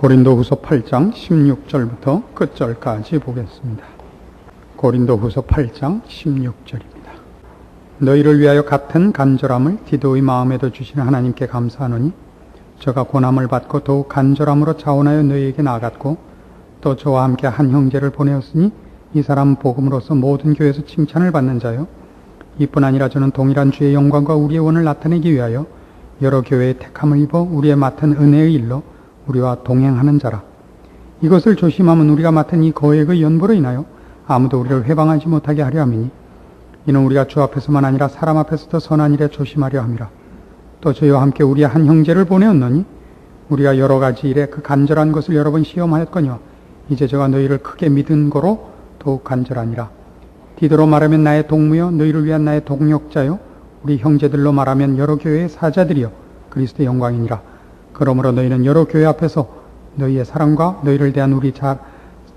고린도후서 8장 16절부터 끝절까지 보겠습니다. 고린도후서 8장 16절입니다. 너희를 위하여 같은 간절함을 디도의 마음에도 주시는 하나님께 감사하노니 저가 고난을 받고 더욱 간절함으로 자원하여 너희에게 나아갔고 또 저와 함께 한 형제를 보내었으니 이 사람 복음으로서 모든 교회에서 칭찬을 받는 자요. 이뿐 아니라 저는 동일한 주의 영광과 우리의 원을 나타내기 위하여 여러 교회의 택함을 입어 우리의 맡은 은혜의 일로 우리와 동행하는 자라. 이것을 조심하면 우리가 맡은 이 거액의 연보로 인하여 아무도 우리를 회방하지 못하게 하려 함이니 이는 우리가 주 앞에서만 아니라 사람 앞에서도 선한 일에 조심하려 함이라. 또 저희와 함께 우리의 한 형제를 보내었노니 우리가 여러 가지 일에 그 간절한 것을 여러 번 시험하였거니와 이제 저가 너희를 크게 믿은 거로 더욱 간절하니라. 디도로 말하면 나의 동무여 너희를 위한 나의 동력자요 우리 형제들로 말하면 여러 교회의 사자들이여 그리스도의 영광이니라. 그러므로 너희는 여러 교회 앞에서 너희의 사랑과 너희를 대한 우리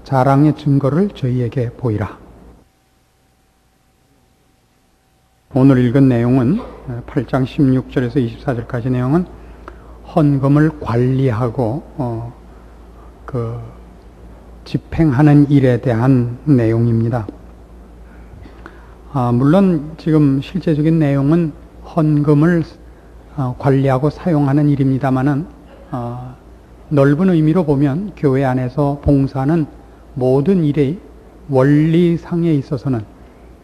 자랑의 증거를 저희에게 보이라. 오늘 읽은 내용은 8장 16절에서 24절까지 내용은 헌금을 관리하고 집행하는 일에 대한 내용입니다. 물론 지금 실제적인 내용은 헌금을 관리하고 사용하는 일입니다만은 넓은 의미로 보면 교회 안에서 봉사는 모든 일의 원리상에 있어서는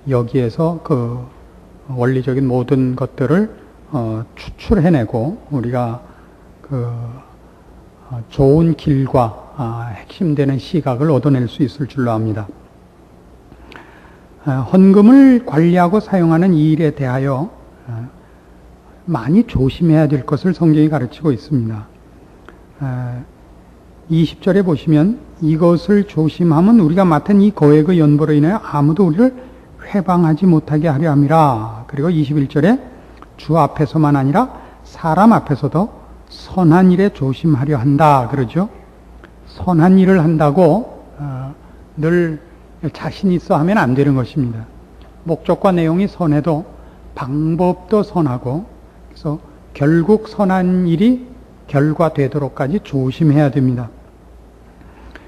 여기에서 그 원리적인 모든 것들을 추출해내고 우리가 좋은 길과 핵심되는 시각을 얻어낼 수 있을 줄로 압니다. 헌금을 관리하고 사용하는 이 일에 대하여 많이 조심해야 될 것을 성경이 가르치고 있습니다. 20절에 보시면 이것을 조심하면 우리가 맡은 이 거액의 연보로 인하여 아무도 우리를 회방하지 못하게 하려 함이라. 그리고 21절에 주 앞에서만 아니라 사람 앞에서도 선한 일에 조심하려 한다 그러죠. 선한 일을 한다고 늘 자신 있어 하면 안 되는 것입니다. 목적과 내용이 선해도 방법도 선하고 그래서 결국 선한 일이 결과되도록까지 조심해야 됩니다.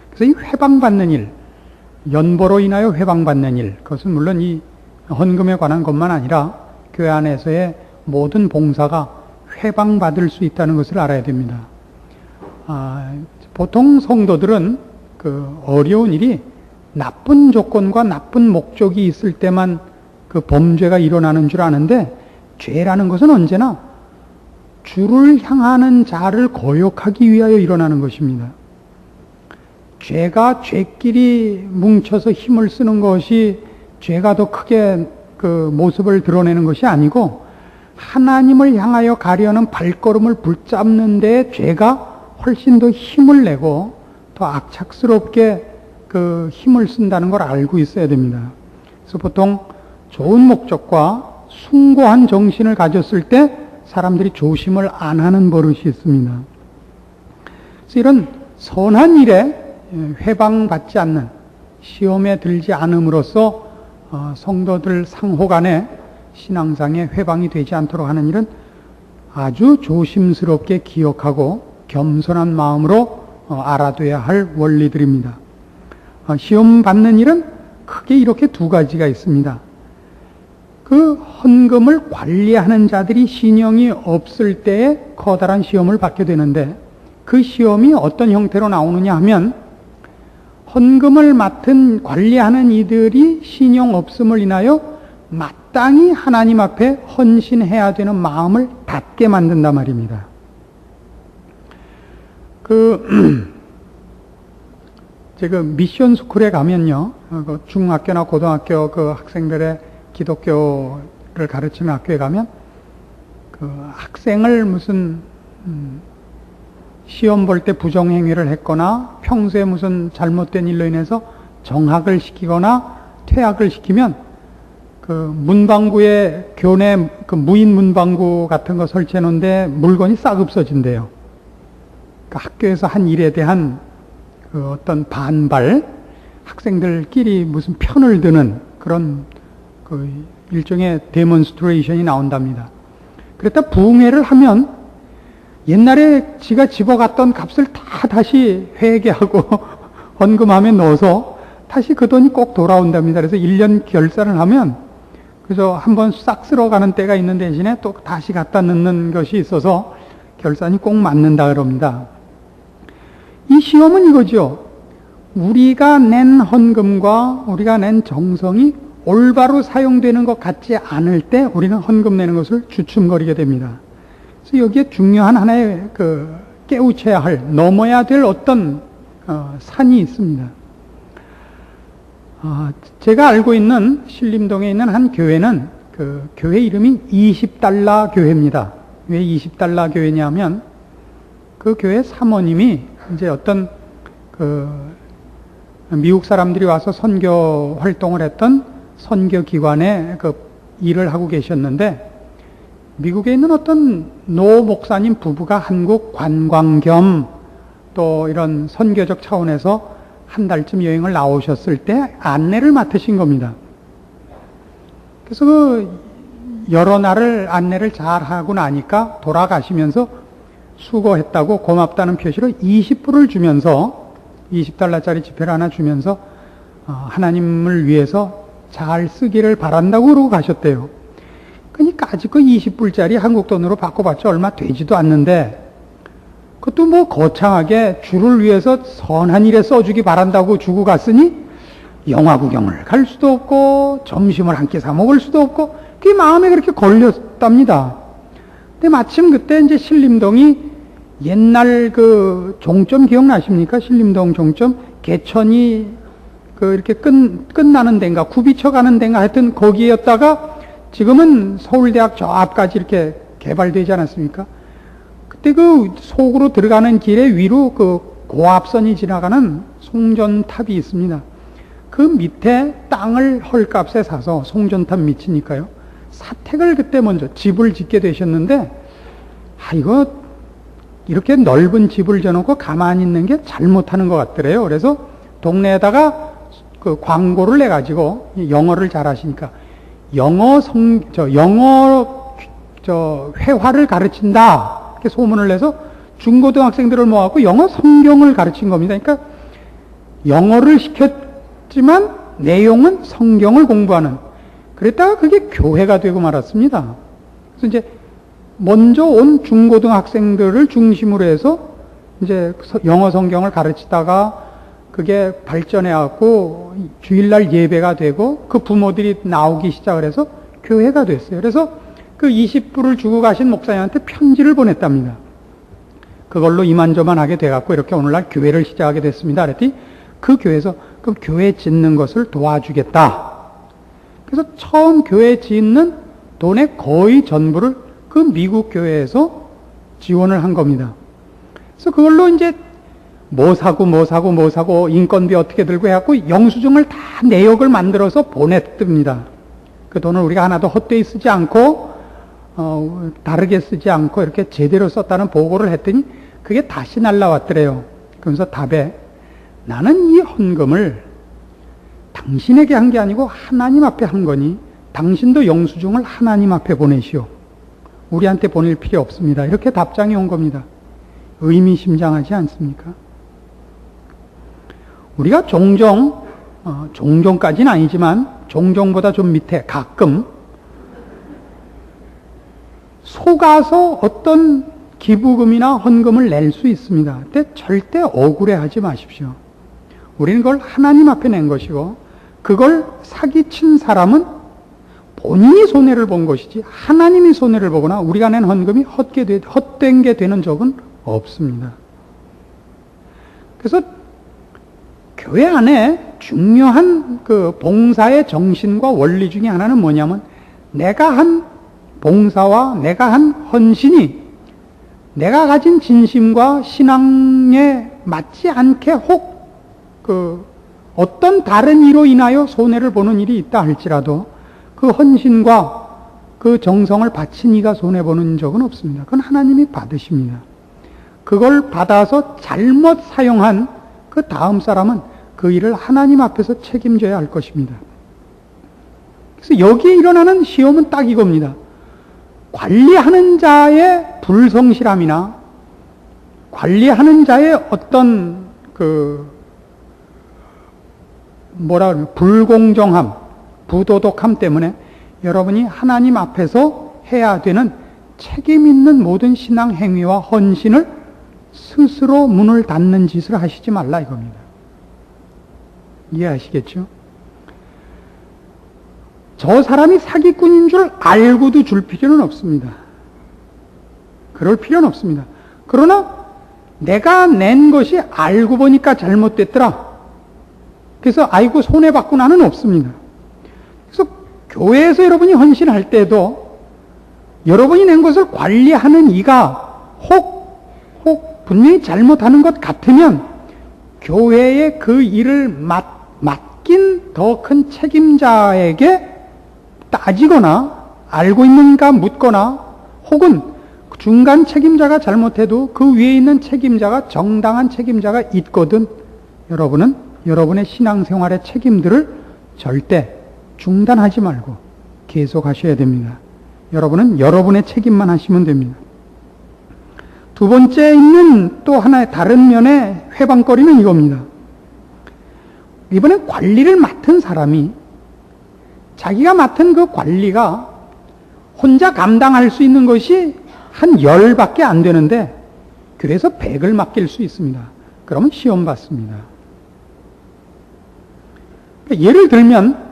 그래서 이 회방받는 일, 연보로 인하여 회방받는 일, 그것은 물론 이 헌금에 관한 것만 아니라 교회 안에서의 모든 봉사가 회방받을 수 있다는 것을 알아야 됩니다. 보통 성도들은 그 어려운 일이 나쁜 조건과 나쁜 목적이 있을 때만 그 범죄가 일어나는 줄 아는데 죄라는 것은 언제나 주를 향하는 자를 거역하기 위하여 일어나는 것입니다. 죄가 죄끼리 뭉쳐서 힘을 쓰는 것이 죄가 더 크게 그 모습을 드러내는 것이 아니고 하나님을 향하여 가려는 발걸음을 붙잡는 데 죄가 훨씬 더 힘을 내고 더 악착스럽게 그 힘을 쓴다는 걸 알고 있어야 됩니다. 그래서 보통 좋은 목적과 숭고한 정신을 가졌을 때 사람들이 조심을 안 하는 버릇이 있습니다. 그래서 이런 선한 일에 회방받지 않는, 시험에 들지 않음으로써 성도들 상호 간에 신앙상의 회방이 되지 않도록 하는 일은 아주 조심스럽게 기억하고 겸손한 마음으로 알아둬야 할 원리들입니다. 시험 받는 일은 크게 이렇게 두 가지가 있습니다. 그 헌금을 관리하는 자들이 신령이 없을 때에 커다란 시험을 받게 되는데 그 시험이 어떤 형태로 나오느냐 하면 헌금을 맡은 관리하는 이들이 신용 없음을 인하여 마땅히 하나님 앞에 헌신해야 되는 마음을 닫게 만든단 말입니다. 제가 미션 스쿨에 가면요, 중학교나 고등학교 그 학생들의 기독교를 가르치는 학교에 가면 그 학생을 무슨 시험 볼 때 부정행위를 했거나 평소에 무슨 잘못된 일로 인해서 정학을 시키거나 퇴학을 시키면 그 문방구에 교내 그 무인 문방구 같은 거 설치해 놓은데 물건이 싹 없어진대요. 그 학교에서 한 일에 대한 그 어떤 반발, 학생들끼리 무슨 편을 드는 그런 그 일종의 데몬스트레이션이 나온답니다. 그랬다 부흥회를 하면 옛날에 지가 집어갔던 값을 다 다시 회계하고 헌금함에 넣어서 다시 그 돈이 꼭 돌아온답니다. 그래서 1년 결산을 하면 그래서 한번 싹 쓸어가는 때가 있는 대신에 또 다시 갖다 넣는 것이 있어서 결산이 꼭 맞는다 그럽니다. 이 시험은 이거죠. 우리가 낸 헌금과 우리가 낸 정성이 올바로 사용되는 것 같지 않을 때 우리는 헌금 내는 것을 주춤거리게 됩니다. 그래서 여기에 중요한 하나의 깨우쳐야 할, 넘어야 될 어떤 산이 있습니다. 제가 알고 있는 신림동에 있는 한 교회는 그 교회 이름이 20달러 교회입니다. 왜 20달러 교회냐면 그 교회 사모님이 이제 어떤 미국 사람들이 와서 선교 활동을 했던 선교 기관에 일을 하고 계셨는데 미국에 있는 어떤 노 목사님 부부가 한국 관광 겸 또 이런 선교적 차원에서 한 달쯤 여행을 나오셨을 때 안내를 맡으신 겁니다. 그래서 여러 날을 안내를 잘 하고 나니까 돌아가시면서 수고했다고 고맙다는 표시로 20불을 주면서 20달러짜리 지폐를 하나 주면서 하나님을 위해서 잘 쓰기를 바란다고 그러고 가셨대요. 그러니까 아직 그 20불짜리 한국 돈으로 바꿔봤자 얼마 되지도 않는데 그것도 뭐 거창하게 주를 위해서 선한 일에 써주기 바란다고 주고 갔으니 영화 구경을 갈 수도 없고 점심을 한 끼 사 먹을 수도 없고 그게 마음에 그렇게 걸렸답니다. 근데 마침 그때 이제 신림동이 옛날 그 종점 기억나십니까? 신림동 종점 개천이 이렇게 끝나는 데인가 굽이쳐 가는 데인가 하여튼 거기였다가 지금은 서울대학 저 앞까지 이렇게 개발되지 않았습니까? 그때 그 속으로 들어가는 길에 위로 고압선이 지나가는 송전탑이 있습니다. 그 밑에 땅을 헐값에 사서 송전탑 밑이니까요. 사택을 그때 먼저 집을 짓게 되셨는데 이거 이렇게 넓은 집을 져놓고 가만히 있는 게 잘못하는 것 같더래요. 그래서 동네에다가 그 광고를 내가지고 영어를 잘하시니까 영어 회화를 가르친다. 이렇게 소문을 내서 중고등학생들을 모아갖고 영어 성경을 가르친 겁니다. 그러니까 영어를 시켰지만 내용은 성경을 공부하는. 그랬다가 그게 교회가 되고 말았습니다. 그래서 이제 먼저 온 중고등학생들을 중심으로 해서 이제 영어 성경을 가르치다가 그게 발전해갖고 주일날 예배가 되고 그 부모들이 나오기 시작을 해서 교회가 됐어요. 그래서 그 20불을 주고 가신 목사님한테 편지를 보냈답니다. 그걸로 이만저만하게 돼갖고 이렇게 오늘날 교회를 시작하게 됐습니다. 그랬더니 그 교회에서 그 교회 짓는 것을 도와주겠다. 그래서 처음 교회 짓는 돈의 거의 전부를 그 미국 교회에서 지원을 한 겁니다. 그래서 그걸로 이제 뭐 사고 인건비 어떻게 들고 해갖고 영수증을 다 내역을 만들어서 보냈답니다. 그 돈을 우리가 하나도 헛되이 쓰지 않고 다르게 쓰지 않고 이렇게 제대로 썼다는 보고를 했더니 그게 다시 날라왔더래요. 그러면서 답에 나는 이 헌금을 당신에게 한 게 아니고 하나님 앞에 한 거니 당신도 영수증을 하나님 앞에 보내시오. 우리한테 보낼 필요 없습니다. 이렇게 답장이 온 겁니다. 의미심장하지 않습니까? 우리가 종종까지는 아니지만 종종보다 좀 밑에 가끔 속아서 어떤 기부금이나 헌금을 낼 수 있습니다. 근데 절대 억울해하지 마십시오. 우리는 그걸 하나님 앞에 낸 것이고 그걸 사기친 사람은 본인이 손해를 본 것이지 하나님이 손해를 보거나 우리가 낸 헌금이 헛된 게 되는 적은 없습니다. 그래서 교회 안에 중요한 그 봉사의 정신과 원리 중에 하나는 뭐냐면 내가 한 봉사와 내가 한 헌신이 내가 가진 진심과 신앙에 맞지 않게 혹 어떤 다른 이로 인하여 손해를 보는 일이 있다 할지라도 그 헌신과 그 정성을 바친 이가 손해보는 적은 없습니다. 그건 하나님이 받으십니다. 그걸 받아서 잘못 사용한 그 다음 사람은 그 일을 하나님 앞에서 책임져야 할 것입니다. 그래서 여기에 일어나는 시험은 딱 이겁니다. 관리하는 자의 불성실함이나 관리하는 자의 어떤 불공정함, 부도덕함 때문에 여러분이 하나님 앞에서 해야 되는 책임 있는 모든 신앙 행위와 헌신을 스스로 문을 닫는 짓을 하시지 말라 이겁니다. 이해하시겠죠? 저 사람이 사기꾼인 줄 알고도 줄 필요는 없습니다. 그럴 필요는 없습니다. 그러나 내가 낸 것이 알고 보니까 잘못됐더라. 그래서 아이고 손해봤구나는 없습니다. 그래서 교회에서 여러분이 헌신할 때도 여러분이 낸 것을 관리하는 이가 혹 분명히 잘못하는 것 같으면 교회에 그 일을 맡긴 더 큰 책임자에게 따지거나 알고 있는가 묻거나 혹은 중간 책임자가 잘못해도 그 위에 있는 책임자가 정당한 책임자가 있거든 여러분은 여러분의 신앙생활의 책임들을 절대 중단하지 말고 계속 하셔야 됩니다. 여러분은 여러분의 책임만 하시면 됩니다. 두 번째 있는 또 하나의 다른 면의 회방거리는 이겁니다. 이번엔 관리를 맡은 사람이 자기가 맡은 그 관리가 혼자 감당할 수 있는 것이 한 10밖에 안 되는데 그래서 100을 맡길 수 있습니다. 그러면 시험 받습니다. 예를 들면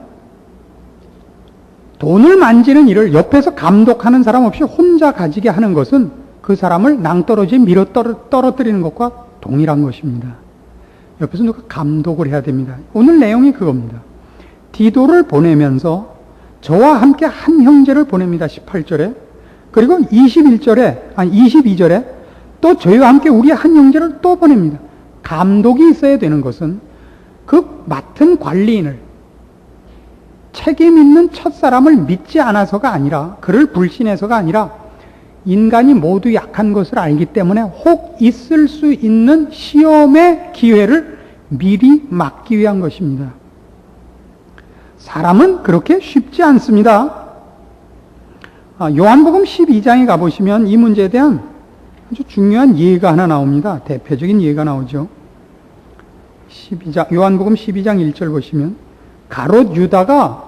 돈을 만지는 일을 옆에서 감독하는 사람 없이 혼자 가지게 하는 것은 그 사람을 낭떠러지에 밀어 떨어뜨리는 것과 동일한 것입니다. 옆에서 누가 감독을 해야 됩니다. 오늘 내용이 그겁니다. 디도를 보내면서 저와 함께 한 형제를 보냅니다. 18절에. 그리고 22절에 또 저희와 함께 우리 한 형제를 또 보냅니다. 감독이 있어야 되는 것은 그 맡은 관리인을 책임 있는 첫사람을 믿지 않아서가 아니라 그를 불신해서가 아니라 인간이 모두 약한 것을 알기 때문에 혹 있을 수 있는 시험의 기회를 미리 막기 위한 것입니다. 사람은 그렇게 쉽지 않습니다. 요한복음 12장에 가보시면 이 문제에 대한 아주 중요한 예가 하나 나옵니다. 대표적인 예가 나오죠. 요한복음 12장 1절 보시면 가롯 유다가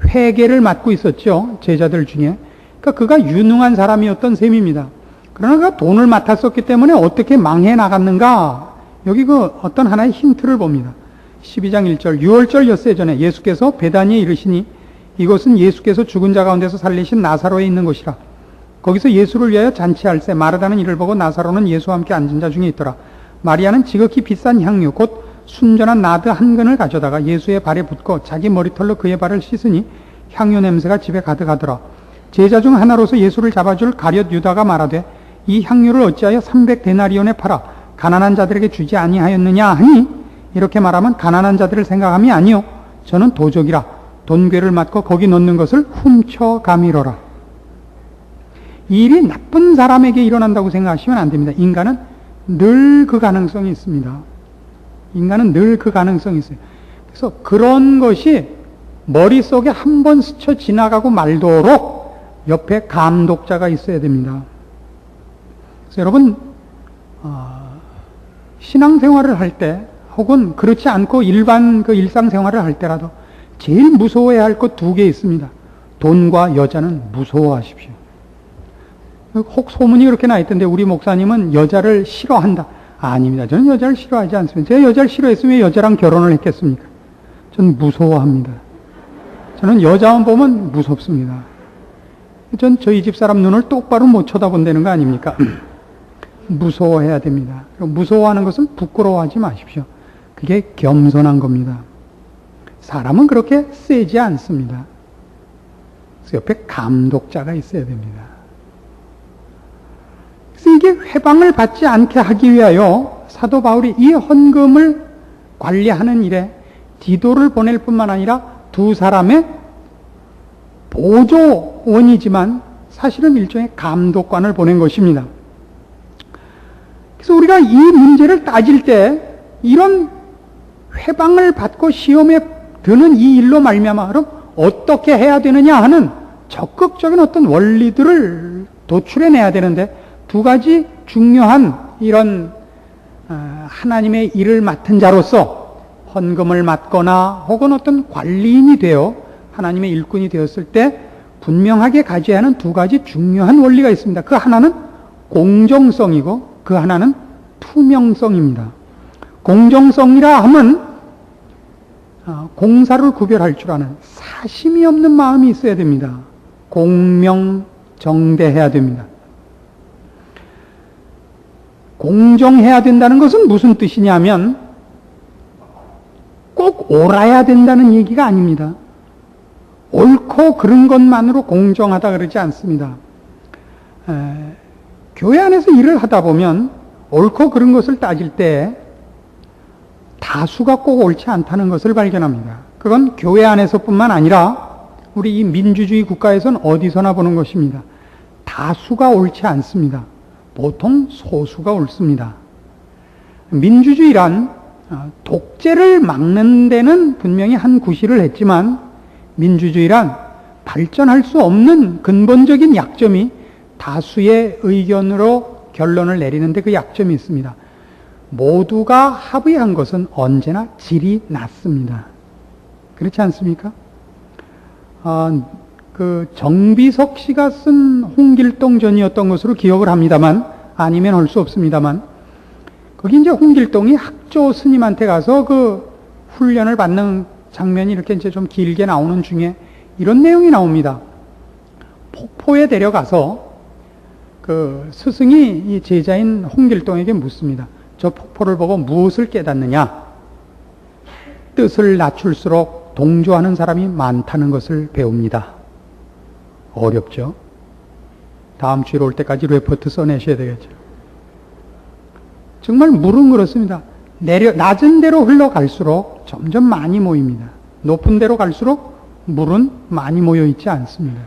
회계를 맡고 있었죠. 제자들 중에. 그러니까 그가 유능한 사람이었던 셈입니다. 그러나 그가 돈을 맡았었기 때문에 어떻게 망해 나갔는가? 여기 어떤 하나의 힌트를 봅니다. 12장 1절 유월절 엿새 전에 예수께서 베다니에 이르시니 이곳은 예수께서 죽은 자 가운데서 살리신 나사로에 있는 곳이라. 거기서 예수를 위하여 잔치할새 마르다는 이를 보고 나사로는 예수와 함께 앉은 자 중에 있더라. 마리아는 지극히 비싼 향유 곧 순전한 나드 한 근을 가져다가 예수의 발에 붓고 자기 머리털로 그의 발을 씻으니 향유 냄새가 집에 가득하더라. 제자 중 하나로서 예수를 잡아줄 가룟 유다가 말하되 이 향유를 어찌하여 300데나리온에 팔아 가난한 자들에게 주지 아니하였느냐 하니 이렇게 말하면 가난한 자들을 생각함이 아니요 저는 도적이라 돈괴를 맞고 거기 넣는 것을 훔쳐가미러라. 이 일이 나쁜 사람에게 일어난다고 생각하시면 안 됩니다. 인간은 늘 그 가능성이 있습니다. 인간은 늘 그 가능성이 있어요. 그래서 그런 것이 머릿속에 한 번 스쳐 지나가고 말도록 옆에 감독자가 있어야 됩니다. 그래서 여러분 신앙생활을 할 때 혹은 그렇지 않고 일반 일상생활을 할 때라도 제일 무서워해야 할 것 2개 있습니다. 돈과 여자는 무서워하십시오. 혹 소문이 그렇게 나 있던데 우리 목사님은 여자를 싫어한다. 아닙니다. 저는 여자를 싫어하지 않습니다. 제가 여자를 싫어했으면 여자랑 결혼을 했겠습니까? 저는 무서워합니다. 저는 여자만 보면 무섭습니다. 전 저희 집 사람 눈을 똑바로 못 쳐다본다는 거 아닙니까? 무서워해야 됩니다. 무서워하는 것은 부끄러워하지 마십시오. 그게 겸손한 겁니다. 사람은 그렇게 세지 않습니다. 그래서 옆에 감독자가 있어야 됩니다. 그래서 이게 회방을 받지 않게 하기 위하여 사도 바울이 이 헌금을 관리하는 일에 디도를 보낼 뿐만 아니라 2 사람의 보조원이지만 사실은 일종의 감독관을 보낸 것입니다. 그래서 우리가 이 문제를 따질 때 이런 회방을 받고 시험에 드는 이 일로 말미암아 그럼 어떻게 해야 되느냐 하는 적극적인 어떤 원리들을 도출해내야 되는데 두 가지 중요한 이런 하나님의 일을 맡은 자로서 헌금을 맡거나 혹은 어떤 관리인이 되어 하나님의 일꾼이 되었을 때 분명하게 가져야 하는 두 가지 중요한 원리가 있습니다. 그 하나는 공정성이고 그 하나는 투명성입니다. 공정성이라 하면 공사를 구별할 줄 아는 사심이 없는 마음이 있어야 됩니다. 공명정대해야 됩니다. 공정해야 된다는 것은 무슨 뜻이냐면 꼭 옳아야 된다는 얘기가 아닙니다. 옳고 그런 것만으로 공정하다 그러지 않습니다. 교회 안에서 일을 하다 보면 옳고 그런 것을 따질 때 다수가 꼭 옳지 않다는 것을 발견합니다. 그건 교회 안에서뿐만 아니라 우리 이 민주주의 국가에서는 어디서나 보는 것입니다. 다수가 옳지 않습니다. 보통 소수가 옳습니다. 민주주의란 독재를 막는 데는 분명히 한 구실을 했지만 민주주의란 발전할 수 없는 근본적인 약점이 다수의 의견으로 결론을 내리는데 그 약점이 있습니다. 모두가 합의한 것은 언제나 질이 낮습니다. 그렇지 않습니까? 그 정비석 씨가 쓴 홍길동전이었던 것으로 기억을 합니다만, 아니면 할 수 없습니다만, 거기 이제 홍길동이 학조 스님한테 가서 그 훈련을 받는 장면이 이렇게 이제 좀 길게 나오는 중에 이런 내용이 나옵니다. 폭포에 데려가서 그 스승이 이 제자인 홍길동에게 묻습니다. 저 폭포를 보고 무엇을 깨닫느냐? 뜻을 낮출수록 동조하는 사람이 많다는 것을 배웁니다. 어렵죠? 다음 주에 올 때까지 레포트 써내셔야 되겠죠. 정말 물은 그렇습니다. 낮은 데로 흘러갈수록 점점 많이 모입니다. 높은 데로 갈수록 물은 많이 모여 있지 않습니다.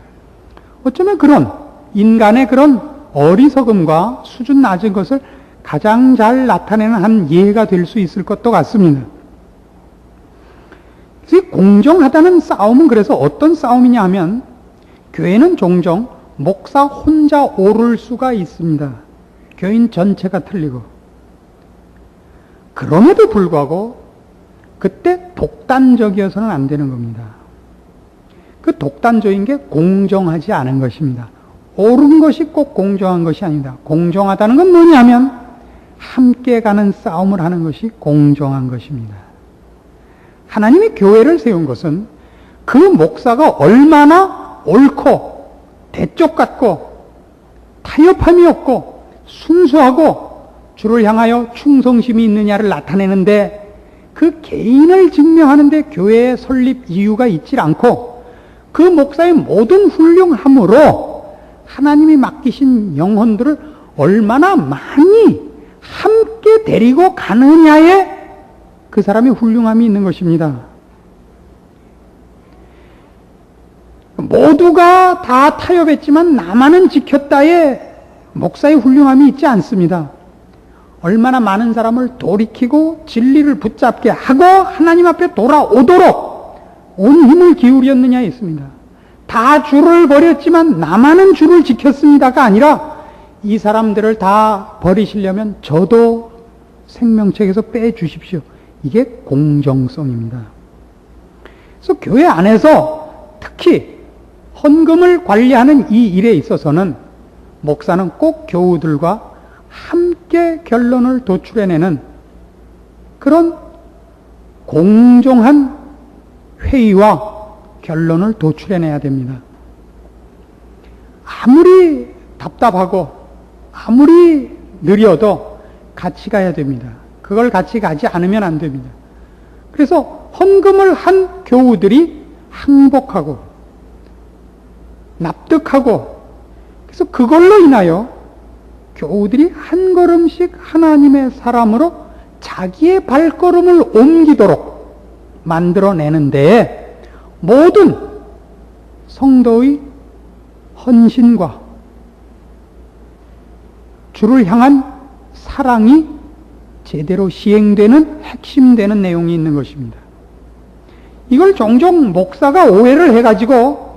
어쩌면 그런 인간의 그런 어리석음과 수준 낮은 것을 가장 잘 나타내는 한 예가 될 수 있을 것도 같습니다. 공정하다는 싸움은 그래서 어떤 싸움이냐 하면, 교회는 종종 목사 혼자 오를 수가 있습니다. 교인 전체가 틀리고. 그럼에도 불구하고 그때 독단적이어서는 안 되는 겁니다. 그 독단적인 게 공정하지 않은 것입니다. 옳은 것이 꼭 공정한 것이 아니다. 공정하다는 건 뭐냐면 함께 가는 싸움을 하는 것이 공정한 것입니다. 하나님이 교회를 세운 것은 그 목사가 얼마나 옳고 대쪽 같고 타협함이 없고 순수하고 주를 향하여 충성심이 있느냐를 나타내는데, 그 개인을 증명하는데 교회의 설립 이유가 있질 않고 그 목사의 모든 훌륭함으로 하나님이 맡기신 영혼들을 얼마나 많이 함께 데리고 가느냐에 그 사람의 훌륭함이 있는 것입니다. 모두가 다 타협했지만 나만은 지켰다에 목사의 훌륭함이 있지 않습니다. 얼마나 많은 사람을 돌이키고 진리를 붙잡게 하고 하나님 앞에 돌아오도록 온 힘을 기울였느냐에 있습니다. 다 주를 버렸지만 나만은 주를 지켰습니다가 아니라 이 사람들을 다 버리시려면 저도 생명책에서 빼주십시오. 이게 공정성입니다. 그래서 교회 안에서 특히 헌금을 관리하는 이 일에 있어서는 목사는 꼭 교우들과 함께 결론을 도출해내는 그런 공정한 회의와 결론을 도출해내야 됩니다. 아무리 답답하고 아무리 느려도 같이 가야 됩니다. 그걸 같이 가지 않으면 안 됩니다. 그래서 헌금을 한 교우들이 항복하고 납득하고, 그래서 그걸로 인하여 교우들이 한 걸음씩 하나님의 사람으로 자기의 발걸음을 옮기도록 만들어내는 데에 모든 성도의 헌신과 주를 향한 사랑이 제대로 시행되는 핵심되는 내용이 있는 것입니다. 이걸 종종 목사가 오해를 해가지고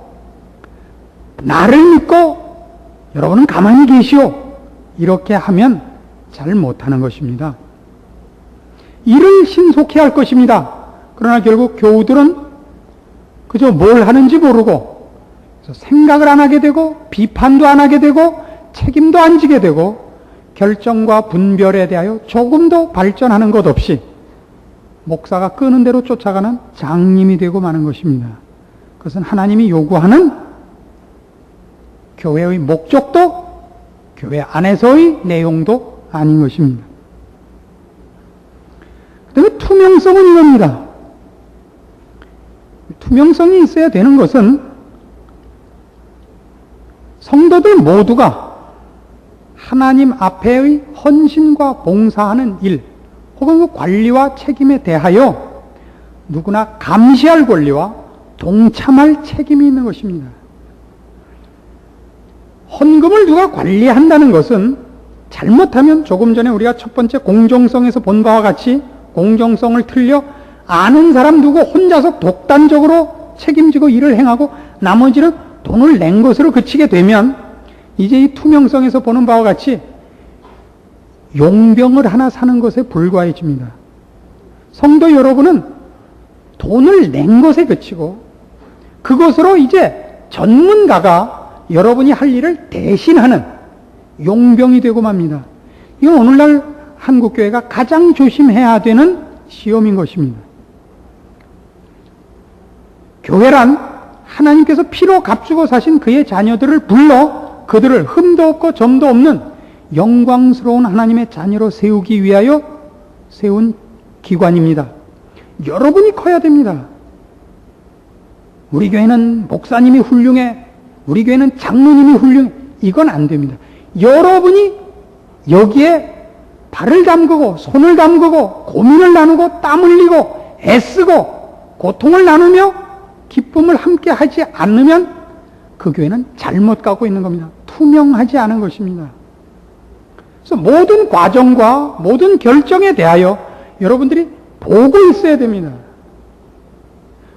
나를 믿고 여러분은 가만히 계시오, 이렇게 하면 잘 못하는 것입니다. 일을 신속히 할 것입니다. 그러나 결국 교우들은 그저 뭘 하는지 모르고 생각을 안 하게 되고 비판도 안 하게 되고 책임도 안 지게 되고 결정과 분별에 대하여 조금도 발전하는 것 없이 목사가 끄는 대로 쫓아가는 장님이 되고 마는 것입니다. 그것은 하나님이 요구하는 교회의 목적도 교회 안에서의 내용도 아닌 것입니다. 그 다음에 투명성은 이겁니다. 투명성이 있어야 되는 것은 성도들 모두가 하나님 앞에의 헌신과 봉사하는 일 혹은 그 관리와 책임에 대하여 누구나 감시할 권리와 동참할 책임이 있는 것입니다. 헌금을 누가 관리한다는 것은 잘못하면 조금 전에 우리가 첫 번째 공정성에서 본 바와 같이 공정성을 틀려 아는 사람 두고 혼자서 독단적으로 책임지고 일을 행하고 나머지는 돈을 낸 것으로 그치게 되면 이제 이 투명성에서 보는 바와 같이 용병을 하나 사는 것에 불과해집니다. 성도 여러분은 돈을 낸 것에 그치고 그것으로 이제 전문가가 여러분이 할 일을 대신하는 용병이 되고 맙니다. 이건 오늘날 한국교회가 가장 조심해야 되는 시험인 것입니다. 교회란 하나님께서 피로 값주고 사신 그의 자녀들을 불러 그들을 흠도 없고 점도 없는 영광스러운 하나님의 자녀로 세우기 위하여 세운 기관입니다. 여러분이 커야 됩니다. 우리 교회는 목사님이 훌륭해, 우리 교회는 장로님이 훌륭해, 이건 안 됩니다. 여러분이 여기에 발을 담그고 손을 담그고 고민을 나누고 땀 흘리고 애쓰고 고통을 나누며 기쁨을 함께 하지 않으면 그 교회는 잘못 가고 있는 겁니다. 투명하지 않은 것입니다. 그래서 모든 과정과 모든 결정에 대하여 여러분들이 보고 있어야 됩니다.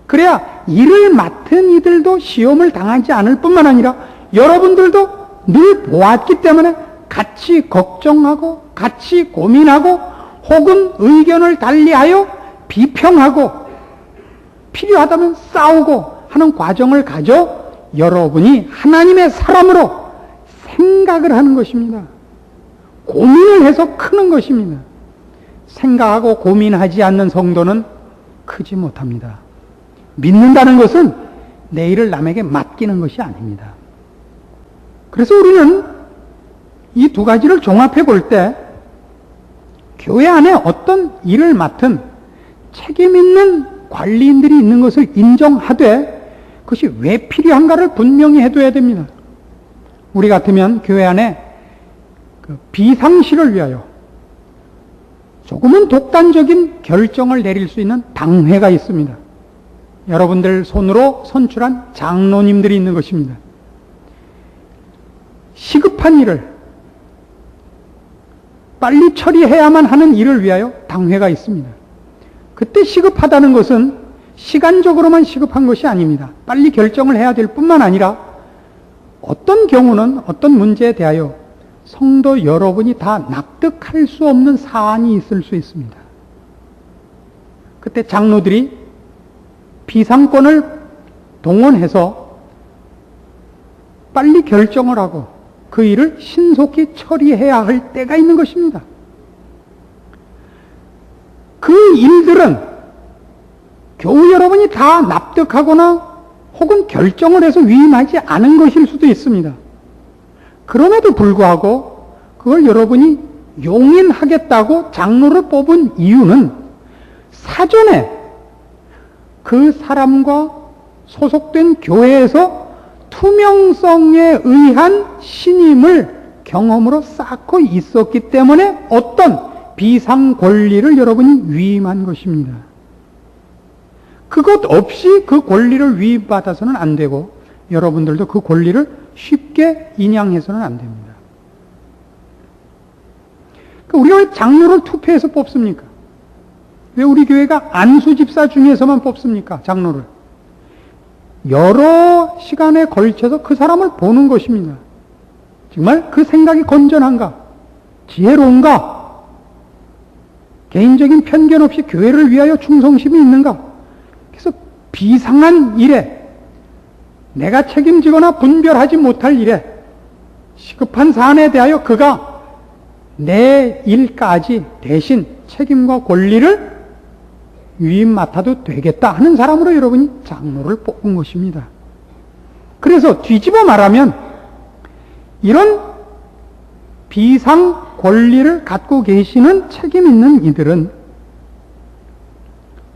그래야 일을 맡은 이들도 시험을 당하지 않을 뿐만 아니라 여러분들도 늘 보았기 때문에 같이 걱정하고 같이 고민하고 혹은 의견을 달리하여 비평하고 필요하다면 싸우고 하는 과정을 가져 여러분이 하나님의 사람으로 생각을 하는 것입니다. 고민을 해서 크는 것입니다. 생각하고 고민하지 않는 성도는 크지 못합니다. 믿는다는 것은 내 일을 남에게 맡기는 것이 아닙니다. 그래서 우리는 이 두 가지를 종합해 볼 때 교회 안에 어떤 일을 맡은 책임 있는 관리인들이 있는 것을 인정하되 그것이 왜 필요한가를 분명히 해둬야 됩니다. 우리 같으면 교회 안에 그 비상시를 위하여 조금은 독단적인 결정을 내릴 수 있는 당회가 있습니다. 여러분들 손으로 선출한 장로님들이 있는 것입니다. 시급한 일을 빨리 처리해야만 하는 일을 위하여 당회가 있습니다. 그때 시급하다는 것은 시간적으로만 시급한 것이 아닙니다. 빨리 결정을 해야 될 뿐만 아니라 어떤 경우는 어떤 문제에 대하여 성도 여러분이 다 납득할 수 없는 사안이 있을 수 있습니다. 그때 장로들이 비상권을 동원해서 빨리 결정을 하고 그 일을 신속히 처리해야 할 때가 있는 것입니다. 그 일들은 교우 여러분이 다 납득하거나 혹은 결정을 해서 위임하지 않은 것일 수도 있습니다. 그럼에도 불구하고 그걸 여러분이 용인하겠다고 장로를 뽑은 이유는 사전에 그 사람과 소속된 교회에서 투명성에 의한 신임을 경험으로 쌓고 있었기 때문에 어떤 비상 권리를 여러분이 위임한 것입니다. 그것 없이 그 권리를 위임받아서는 안 되고 여러분들도 그 권리를 쉽게 인양해서는 안 됩니다. 우리가 왜 장로를 투표해서 뽑습니까? 왜 우리 교회가 안수 집사 중에서만 뽑습니까? 장로를. 여러 시간에 걸쳐서 그 사람을 보는 것입니다. 정말 그 생각이 건전한가? 지혜로운가? 개인적인 편견 없이 교회를 위하여 충성심이 있는가? 그래서 비상한 일에, 내가 책임지거나 분별하지 못할 일에, 시급한 사안에 대하여 그가 내 일까지 대신 책임과 권리를 위임 맡아도 되겠다 하는 사람으로 여러분이 장로를 뽑은 것입니다. 그래서 뒤집어 말하면 이런 비상 권리를 갖고 계시는 책임 있는 이들은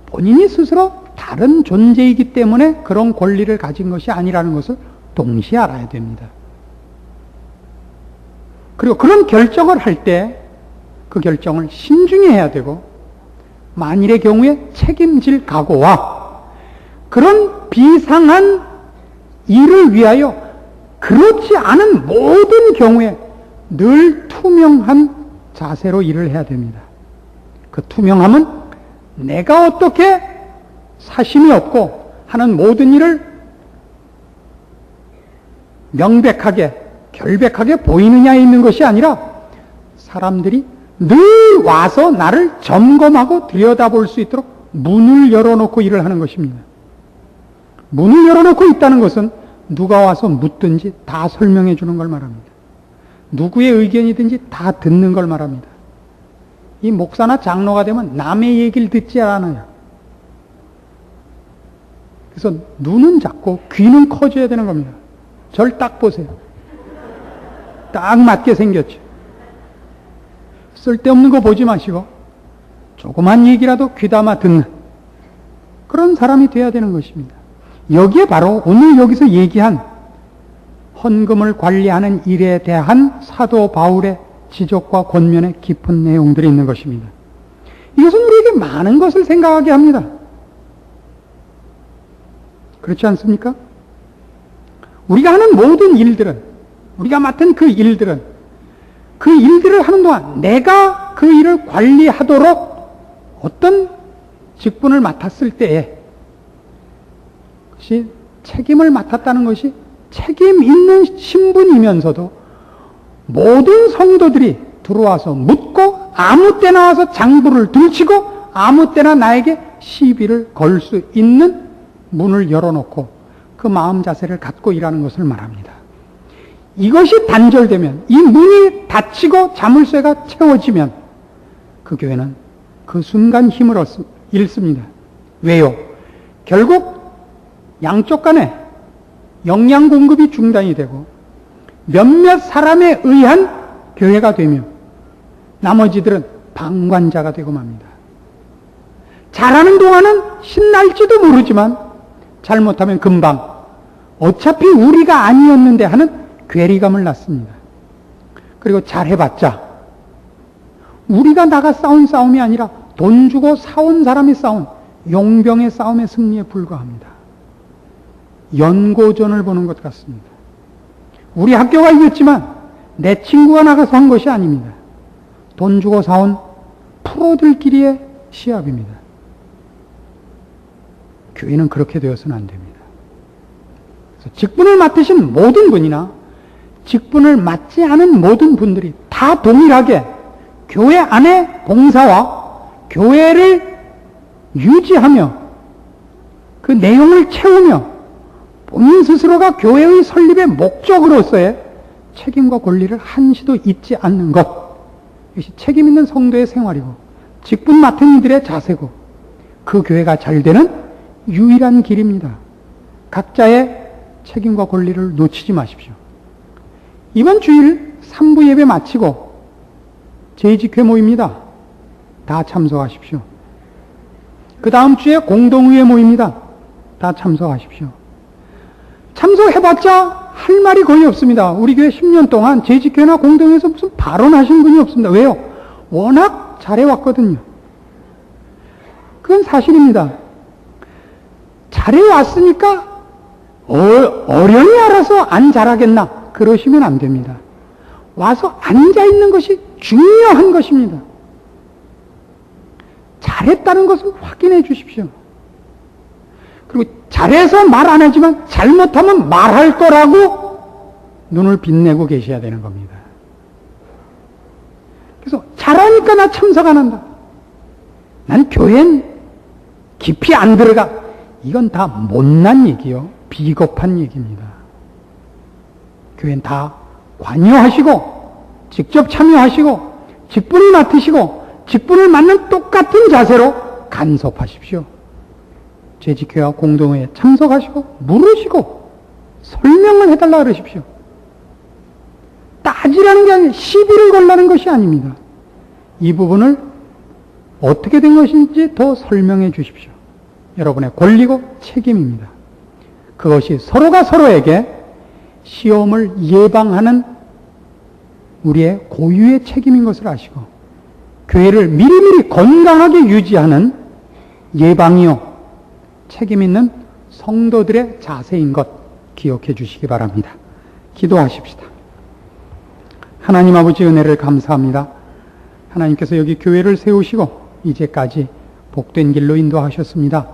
본인이 스스로 다른 존재이기 때문에 그런 권리를 가진 것이 아니라는 것을 동시에 알아야 됩니다. 그리고 그런 결정을 할 때 그 결정을 신중히 해야 되고, 만일의 경우에 책임질 각오와 그런 비상한 일을 위하여 그렇지 않은 모든 경우에 늘 투명한 자세로 일을 해야 됩니다. 그 투명함은 내가 어떻게 사심이 없고 하는 모든 일을 명백하게, 결백하게 보이느냐에 있는 것이 아니라 사람들이 늘 와서 나를 점검하고 들여다볼 수 있도록 문을 열어놓고 일을 하는 것입니다. 문을 열어놓고 있다는 것은 누가 와서 묻든지 다 설명해 주는 걸 말합니다. 누구의 의견이든지 다 듣는 걸 말합니다. 이 목사나 장로가 되면 남의 얘기를 듣지 않아요. 그래서 눈은 작고 귀는 커져야 되는 겁니다. 절 딱 보세요. 딱 맞게 생겼죠. 쓸데없는 거 보지 마시고 조그만 얘기라도 귀담아 듣는 그런 사람이 돼야 되는 것입니다. 여기에 바로 오늘 여기서 얘기한 헌금을 관리하는 일에 대한 사도 바울의 지적과 권면의 깊은 내용들이 있는 것입니다. 이것은 우리에게 많은 것을 생각하게 합니다. 그렇지 않습니까? 우리가 하는 모든 일들은, 우리가 맡은 그 일들을 하는 동안 내가 그 일을 관리하도록 어떤 직분을 맡았을 때에 그것이 책임을 맡았다는 것이 책임 있는 신분이면서도 모든 성도들이 들어와서 묻고 아무 때나 와서 장부를 들치고 아무 때나 나에게 시비를 걸 수 있는 문을 열어놓고 그 마음 자세를 갖고 일하는 것을 말합니다. 이것이 단절되면, 이 문이 닫히고 자물쇠가 채워지면 그 교회는 그 순간 힘을 잃습니다. 왜요? 결국 양쪽 간에 영양 공급이 중단이 되고 몇몇 사람에 의한 교회가 되며 나머지들은 방관자가 되고 맙니다. 잘하는 동안은 신날지도 모르지만 잘못하면 금방 어차피 우리가 아니었는데 하는 괴리감을 낳습니다. 그리고 잘해봤자 우리가 나가 싸운 싸움이 아니라 돈 주고 사온 사람이 싸운 용병의 싸움의 승리에 불과합니다. 연고전을 보는 것 같습니다. 우리 학교가 이겼지만 내 친구가 나가서 한 것이 아닙니다. 돈 주고 사온 프로들끼리의 시합입니다. 교회는 그렇게 되어서는 안 됩니다. 그래서 직분을 맡으신 모든 분이나 직분을 맡지 않은 모든 분들이 다 동일하게 교회 안의 봉사와 교회를 유지하며 그 내용을 채우며 본인 스스로가 교회의 설립의 목적으로서의 책임과 권리를 한시도 잊지 않는 것, 이것이 책임 있는 성도의 생활이고 직분 맡은 이들의 자세고 그 교회가 잘 되는 유일한 길입니다. 각자의 책임과 권리를 놓치지 마십시오. 이번 주일 3부 예배 마치고 제2직회 모입니다. 다 참석하십시오. 그 다음 주에 공동의회 모입니다. 다 참석하십시오. 참석해봤자 할 말이 거의 없습니다. 우리 교회 10년 동안 제2직회나 공동회에서 무슨 발언하신 분이 없습니다. 왜요? 워낙 잘해왔거든요. 그건 사실입니다. 잘해왔으니까 어련히 알아서 안 잘하겠나? 그러시면 안 됩니다. 와서 앉아있는 것이 중요한 것입니다. 잘했다는 것을 확인해 주십시오. 그리고 잘해서 말 안 하지만 잘못하면 말할 거라고 눈을 빛내고 계셔야 되는 겁니다. 그래서 잘하니까 나 참석 안 한다. 난 교회엔 깊이 안 들어가. 이건 다 못난 얘기요. 비겁한 얘기입니다. 교회는 다 관여하시고 직접 참여하시고 직분을 맡으시고 직분을 맡는 똑같은 자세로 간섭하십시오. 재직회와 공동회에 참석하시고 물으시고 설명을 해달라 그러십시오. 따지라는 게 아니라 시비를 걸라는 것이 아닙니다. 이 부분을 어떻게 된 것인지 더 설명해 주십시오. 여러분의 권리고 책임입니다. 그것이 서로가 서로에게 시험을 예방하는 우리의 고유의 책임인 것을 아시고 교회를 미리미리 건강하게 유지하는 예방이요 책임 있는 성도들의 자세인 것 기억해 주시기 바랍니다. 기도하십시다. 하나님 아버지 은혜를 감사합니다. 하나님께서 여기 교회를 세우시고 이제까지 복된 길로 인도하셨습니다.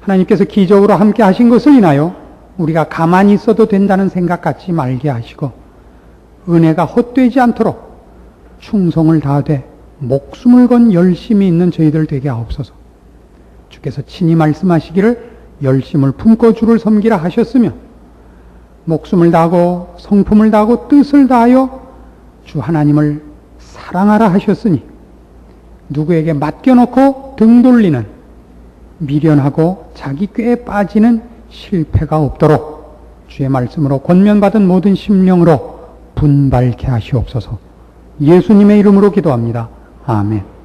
하나님께서 기적으로 함께 하신 것을 인하여 우리가 가만히 있어도 된다는 생각 갖지 말게 하시고 은혜가 헛되지 않도록 충성을 다하되 목숨을 건 열심이 있는 저희들 되게 하옵소서. 주께서 친히 말씀하시기를 열심을 품고 주를 섬기라 하셨으며 목숨을 다하고 성품을 다하고 뜻을 다하여 주 하나님을 사랑하라 하셨으니 누구에게 맡겨놓고 등 돌리는 미련하고 자기 꾀에 빠지는 실패가 없도록 주의 말씀으로 권면받은 모든 심령으로 분발케 하시옵소서. 예수님의 이름으로 기도합니다. 아멘.